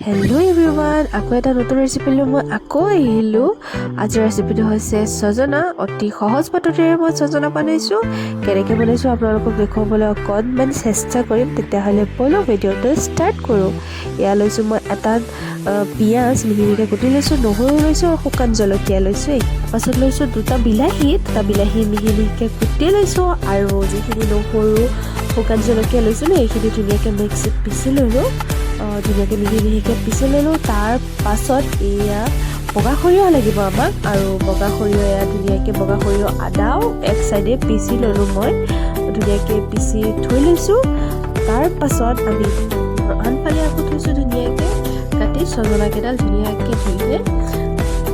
Hello' everyone, আকৌ এটা নতুন ৰেচিপি লৈ মই আকৌ আহিলোঁ। আজিৰ ৰেচিপিটো হৈছে ছজনা। অতি সহজ পদ্ধতিৰে মই ছজনা বনাইছোঁ। কেনেকৈ বনাইছোঁ আপোনালোকক দেখুৱাবলৈ অকণমান চেষ্টা কৰিম। তেতিয়াহ'লে ব'লক ভিডিঅ'টো ষ্টাৰ্ট কৰোঁ। এয়া লৈছোঁ মই এটা পিঁয়াজ মিহি মিহিকৈ কুটি লৈছোঁ, নহৰু লৈছোঁ, শুকান জলকীয়া লৈছোঁ। তাৰপাছত লৈছোঁ দুটা বিলাহী মিহি মিহিকৈ কুটি লৈছোঁ, আৰু যিখিনি নহৰু শুকান জলকীয়া লৈছিলোঁ এইখিনি ধুনীয়াকৈ মিক্সিত পিচি ল'লোঁ। ধুনীয়াকৈ মিহি মিহিকৈ পিচি ল'লোঁ। তাৰ পাছত এয়া বগা সৰিয়হ লাগিব আমাক, আৰু বগা সৰিয়হ এয়া ধুনীয়াকৈ বগা সৰিয়হ আদাও এক চাইডে পিচি ল'লোঁ। মই ধুনীয়াকৈ পিচি থৈ লৈছোঁ। তাৰ পাছত আমি আনফালে আকৌ থৈছোঁ ধুনীয়াকৈ কাটি ছজনাকেইডাল ধুনীয়াকৈ ধুই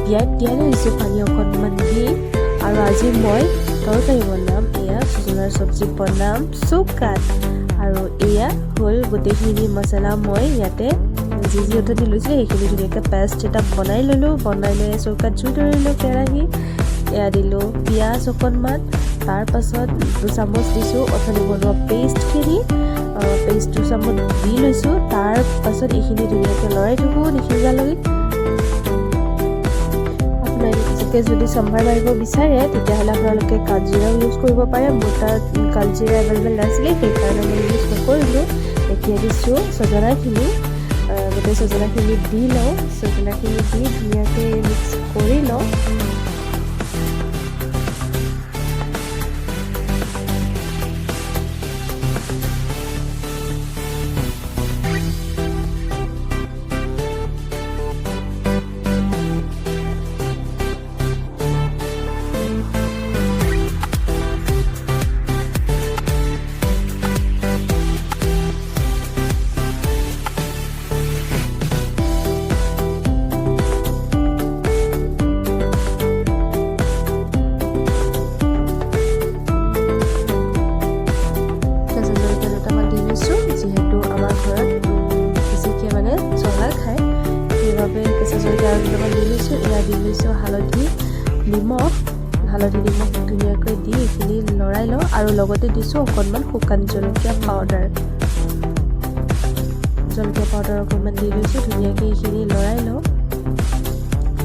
তিয়াই লৈছোঁ পানী অকণমান দি। আৰু আজি মই তৰকাৰী বনাম, এয়া ছজনাৰ চব্জি বনাম চৌকাত। আৰু এয়া হ'ল গোটেইখিনি মছলা মই ইয়াতে যি অথনি লৈছিলোঁ সেইখিনি ধুনীয়াকৈ পেষ্ট এটা বনাই ল'লোঁ। বনাই লৈ চৌকাত জুই ধৰিলোঁ। কেৰাহী এয়া দিলোঁ পিঁয়াজ অকণমান, তাৰপাছত 2 চামুচ দিছোঁ অথনি বনোৱা পেষ্টখিনি। পেষ্ট 2 চামুচ দি লৈছোঁ। তাৰ পাছত এইখিনি ধুনীয়াকৈ লৰাই থাকোঁ নিসিজালৈকে। আপোনালোকে যদি চম্ভাৰ মাৰিব বিচাৰে তেতিয়াহ'লে আপোনালোকে কালজিৰাও ইউজ কৰিব পাৰে। মোৰ তাত কালজিৰা এভেইলেবল নাছিলে, সেইকাৰণে মই ইউজ নকৰিলোঁ। এতিয়া দিছোঁ ছজনাখিনি। গোটেই ছজনাখিনি দি লওঁ। ছজনাখিনি দি ধুনীয়াকৈ মিক্স কৰি লওঁ। যিহেতু আমাৰ ঘৰত বেছিকৈ মানে জ্বলা খায়, সেইবাবে কেঁচা জলকীয়া আৰু কেইটামান দি লৈছোঁ। এয়া দি লৈছোঁ হালধি নিমখ ধুনীয়াকৈ দি এইখিনি লৰাই লওঁ। আৰু লগতে দিছোঁ অকণমান শুকান জলকীয়া পাউডাৰ অকণমান দি লৈছোঁ। ধুনীয়াকৈ এইখিনি লৰাই লওঁ।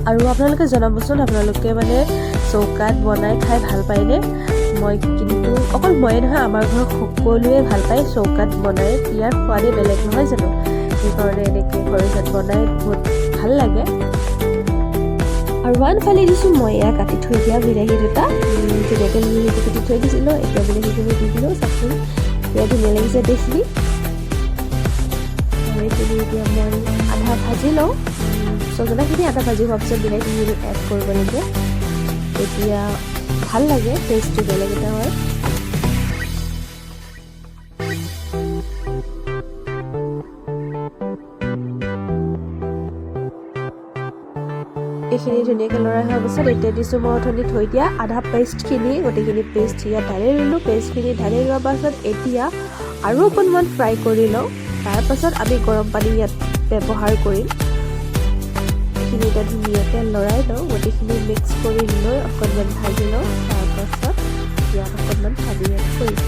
আৰু আপোনালোকে জনাবচোন, আপোনালোকে মানে চৌকাত বনাই খাই ভাল পায়নে? মই কিন্তু অকল ময়ে নহয়, আমাৰ ঘৰত সকলোৱে ভাল পায় চৌকাত বনাই। ইয়াৰ সোৱাদেই বেলেগ নহয় জানো? সেইকাৰণে এনেকৈ খৰিচাত বনাই বহুত ভাল লাগে। আৰু আনফালে দিছোঁ মই এয়া কাটি থৈ দিয়া বিলাহী দুটা, ধুনীয়াকৈ মিহিকৈ কাটি থৈ দিছিলোঁ। এতিয়া বিলাহীখিনি দি দিলোঁ। চাচোন এয়া ধুনীয়া লাগিছে দেখি। এইখিনি এতিয়া মই আধা ভাজি লওঁ। ছজনাখিনি আধা ভাজি হোৱাৰ পিছত বিলাহীখিনি এড কৰিব লাগে। এতিয়া ভাল লাগে, টেষ্টটো বেলেগ এটা হয়। এইখিনি ধুনীয়াকৈ লৰাই হোৱাৰ পিছত এতিয়া দিছোঁ মই অথনি থৈ দিয়া আধা পেষ্টখিনি। গোটেইখিনি পেষ্ট ইয়াত ঢালি ল'লোঁ। পেষ্টখিনি ঢালি লোৱাৰ পাছত এতিয়া আৰু অকণমান ফ্ৰাই কৰি লওঁ। তাৰপাছত আমি গৰম পানী ইয়াত ব্যৱহাৰ কৰিম। এইখিনি এতিয়া ধুনীয়াকৈ লৰাই লওঁ। গোটেইখিনি মিক্স কৰি লৈ অকণমান ভাজি লওঁ। তাৰপাছত ইয়াত অকণমান পানী এড কৰিম।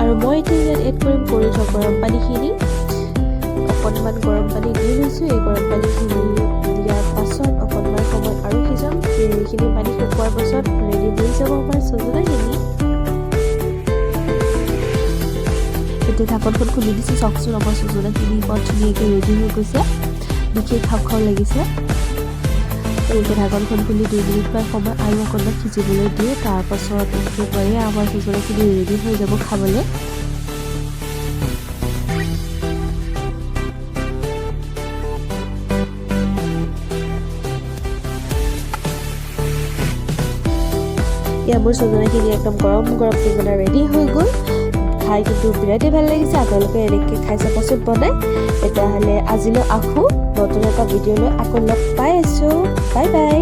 আৰু মই এতিয়া ইয়াত এড কৰিম কৰি থোৱা গৰম পানীখিনি। অকণমান গৰম পানী দি লৈছোঁ। এই গৰম পানীখিনি দিয়াৰ পাছত অকণমান সময় আৰু সিজাম। এইখিনি পানী শুকোৱাৰ পাছত ৰেডি হৈ যাব আমাৰ ছজনাখিনি। এতিয়া ঢাকনখন খুলি দিছোঁ। চাওকচোন আমাৰ ছজনাখিনি বৰ ধুনীয়াকৈ ৰেডি হৈ গৈছে। দেখি খাওঁ লাগিছে। এতিয়া ঢাকনখন খুলি 2 মিনিটমান সময় আৰু অকণমান সিজিবলৈ দিওঁ। তাৰপাছত একেবাৰে আমাৰ ছজনাখিনি ৰেডি হৈ যাব খাবলৈ। এয়া মোৰ ছজনাখিনি একদম গৰম ছজনা ৰেডি হৈ গ'ল। খাই কিন্তু বিৰাটেই ভাল লাগিছে। আপোনালোকে এনেকৈ খাই চাবচোন বনাই। তেতিয়াহ'লে আজিলৈ নতুন এটা ভিডিঅ' লৈ আকৌ লগ পাই আছোঁ। Bye bye.